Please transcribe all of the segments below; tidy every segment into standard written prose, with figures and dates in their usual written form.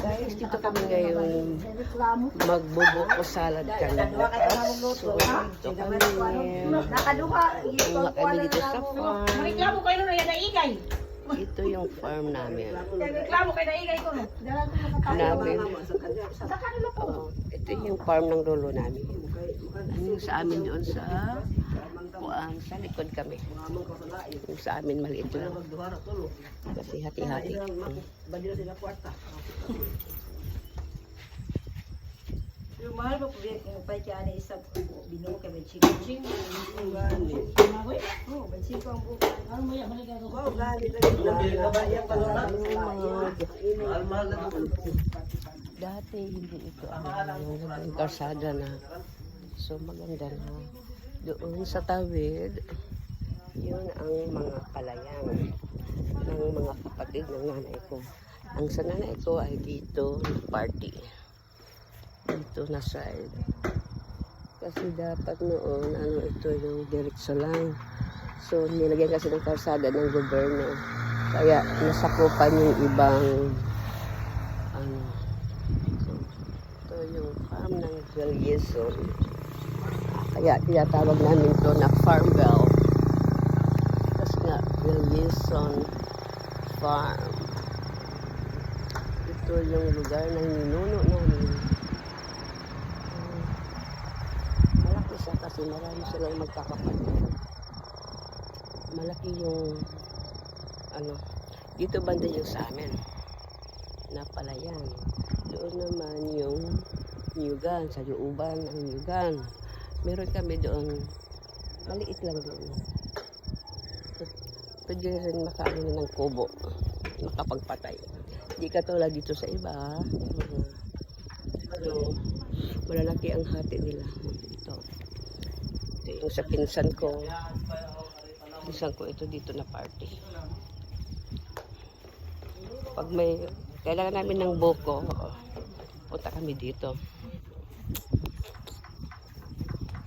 Guys, dito kami ngayon magbubuko salad kami. So, dito kami. Mga kami dito sa farm. Reklamo kayo na yan na igay. Ito yung farm namin. Reklamo kayo na igay ko. Namin. Ito yung farm ng lolo namin. Yung sa amin doon sa sa likod kami. Yung sa amin maliit lang. Kasi hati-hati. Yung mahal ba po yung pay kaya na isa binuo kay may chicken. Oh, may chicken ang buko. Ano mo yan? Wow, galit Dati hindi ito yung karsada na. So maganda na. Doon sa tawid, yun ang mga palayan ng mga kapatid ng nanay ko. Ang sa nanay ko ay dito party. Dito na side. Kasi dapat noon, ito yung diretso lang. So nilagyan kasi ng karsada ng gobyerno. Kaya nasakupan yung ibang So, ito yung farm ng Vilieson. Kaya tinatawag namin ito na Farm Bell. Kasi nga, Vilieson Farm. Ito yung lugar ng ninuno namin. Malaki siya kasi marami silang magkakapatid. Malaki yung dito banda yung sa amin. Napalayan. Doon naman yung Nyugan, sa Yuuban ang Nyugan. Meron kami doon, maliit lang doon. Pwede rin makaano ng kubo, makapagpatay. Hindi katulad dito sa iba, malalaki ang hati nila. Ito yung sa pinsan ko. Pinsan ko ito dito na party. Pag may kailangan namin ng buko, punta kami dito.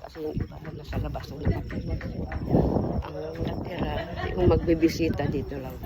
Kasi yung iba na nasa labas ng nakatira. Ang natira, yung magbibisita dito lang.